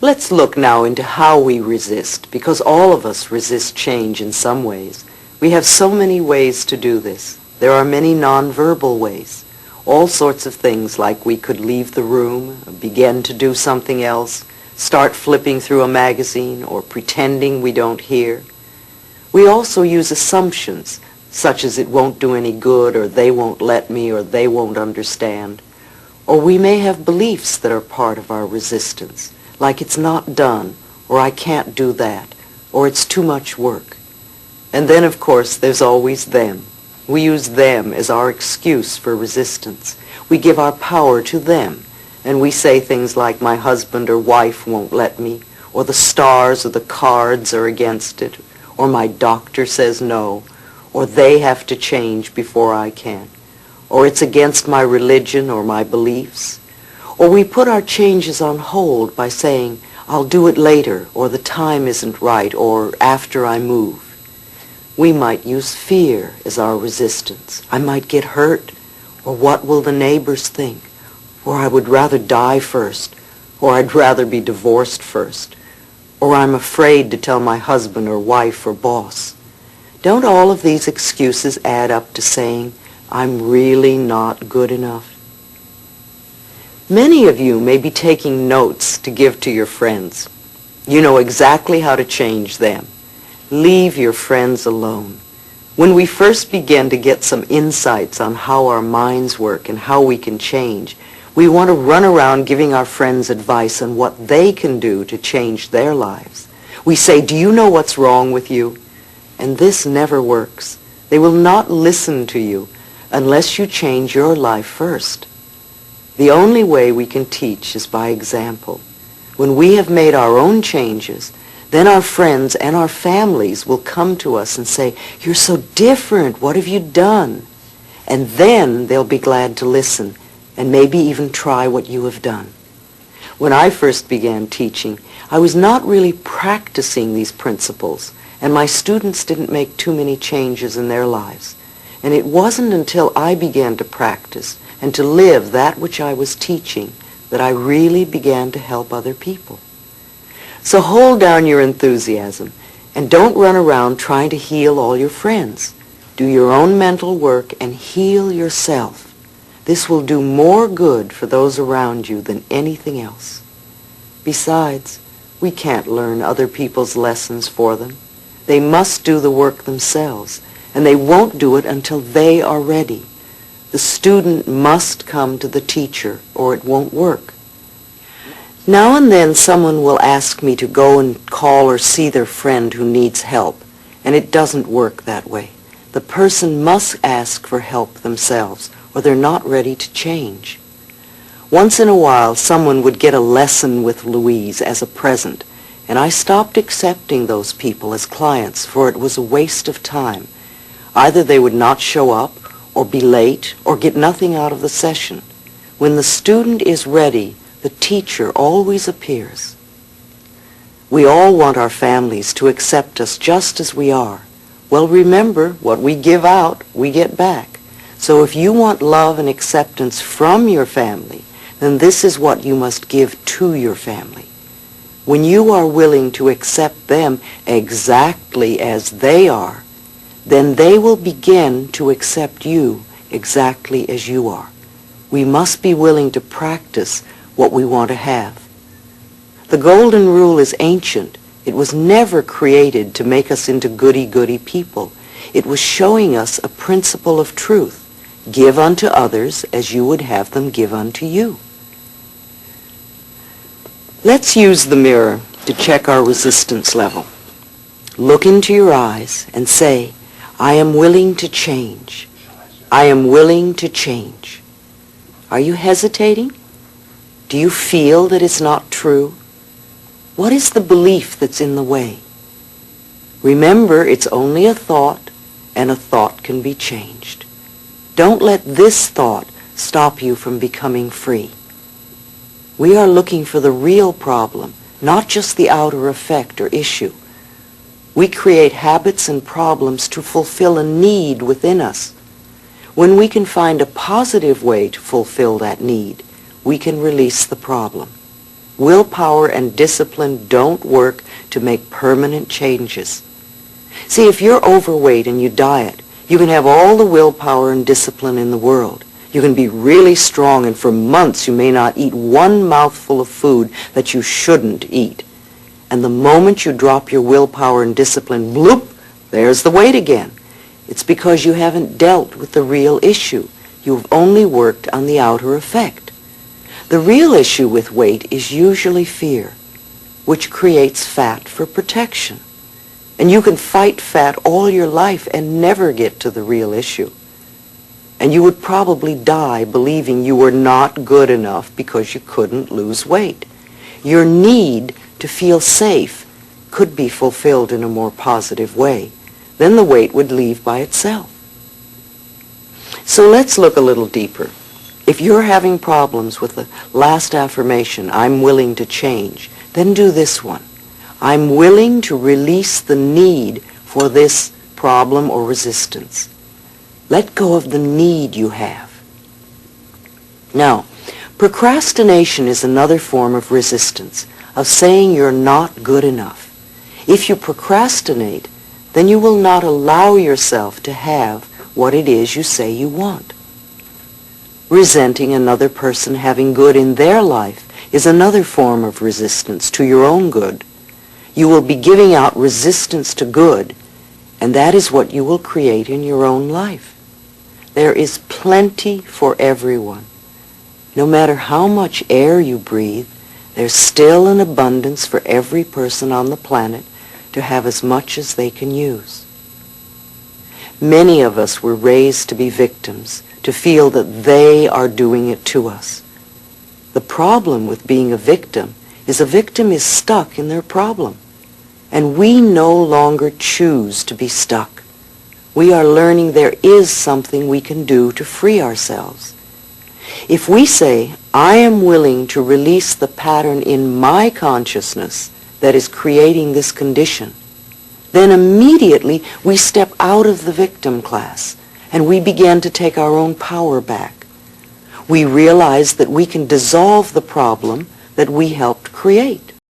Let's look now into how we resist, because all of us resist change in some ways. We have so many ways to do this. There are many nonverbal ways. All sorts of things like we could leave the room, begin to do something else, start flipping through a magazine, or pretending we don't hear. We also use assumptions, such as it won't do any good, or they won't let me, or they won't understand. Or we may have beliefs that are part of our resistance, like it's not done, or I can't do that, or it's too much work. And then, of course, there's always them. We use them as our excuse for resistance. We give our power to them, and we say things like, my husband or wife won't let me, or the stars or the cards are against it, or my doctor says no, or they have to change before I can, or it's against my religion or my beliefs. Or we put our changes on hold by saying, I'll do it later, or the time isn't right, or after I move. We might use fear as our resistance. I might get hurt, or what will the neighbors think, or I would rather die first, or I'd rather be divorced first, or I'm afraid to tell my husband or wife or boss. Don't all of these excuses add up to saying, I'm really not good enough? Many of you may be taking notes to give to your friends. You know exactly how to change them. Leave your friends alone. When we first begin to get some insights on how our minds work and how we can change, we want to run around giving our friends advice on what they can do to change their lives. We say, do you know what's wrong with you? And this never works. They will not listen to you unless you change your life first. The only way we can teach is by example. When we have made our own changes, then our friends and our families will come to us and say, you're so different, what have you done? And then they'll be glad to listen and maybe even try what you have done. When I first began teaching, I was not really practicing these principles, and my students didn't make too many changes in their lives. And it wasn't until I began to practice and to live that which I was teaching that I really began to help other people. So hold down your enthusiasm and don't run around trying to heal all your friends. Do your own mental work and heal yourself. This will do more good for those around you than anything else. Besides, we can't learn other people's lessons for them. They must do the work themselves, and they won't do it until they are ready. The student must come to the teacher, or it won't work. Now and then someone will ask me to go and call or see their friend who needs help, and it doesn't work that way. The person must ask for help themselves, or they're not ready to change. Once in a while, someone would get a lesson with Louise as a present, and I stopped accepting those people as clients, for it was a waste of time. Either they would not show up, or be late, or get nothing out of the session. When the student is ready, the teacher always appears. We all want our families to accept us just as we are. Well, remember, what we give out, we get back. So if you want love and acceptance from your family, then this is what you must give to your family. When you are willing to accept them exactly as they are, then they will begin to accept you exactly as you are. We must be willing to practice what we want to have. The golden rule is ancient. It was never created to make us into goody-goody people. It was showing us a principle of truth. Give unto others as you would have them give unto you. Let's use the mirror to check our resistance level. Look into your eyes and say, I am willing to change. I am willing to change. Are you hesitating? Do you feel that it's not true? What is the belief that's in the way? Remember, it's only a thought, and a thought can be changed. Don't let this thought stop you from becoming free. We are looking for the real problem, not just the outer effect or issue. We create habits and problems to fulfill a need within us. When we can find a positive way to fulfill that need, we can release the problem. Willpower and discipline don't work to make permanent changes. See, if you're overweight and you diet, you can have all the willpower and discipline in the world. You can be really strong, and for months you may not eat one mouthful of food that you shouldn't eat. And the moment you drop your willpower and discipline, bloop, there's the weight again. It's because you haven't dealt with the real issue. You've only worked on the outer effect. The real issue with weight is usually fear, which creates fat for protection. And you can fight fat all your life and never get to the real issue. And you would probably die believing you were not good enough because you couldn't lose weight. Your need to feel safe could be fulfilled in a more positive way. Then the weight would leave by itself. So let's look a little deeper. If you're having problems with the last affirmation, I'm willing to change, then do this one. I'm willing to release the need for this problem or resistance. Let go of the need you have. Now, procrastination is another form of resistance, of saying you're not good enough. If you procrastinate, then you will not allow yourself to have what it is you say you want. Resenting another person having good in their life is another form of resistance to your own good. You will be giving out resistance to good, and that is what you will create in your own life. There is plenty for everyone. No matter how much air you breathe, there's still an abundance for every person on the planet to have as much as they can use. Many of us were raised to be victims, to feel that they are doing it to us. The problem with being a victim is stuck in their problem. And we no longer choose to be stuck. We are learning there is something we can do to free ourselves. If we say, I am willing to release the pattern in my consciousness that is creating this condition, then immediately we step out of the victim class and we begin to take our own power back. We realize that we can dissolve the problem that we helped create.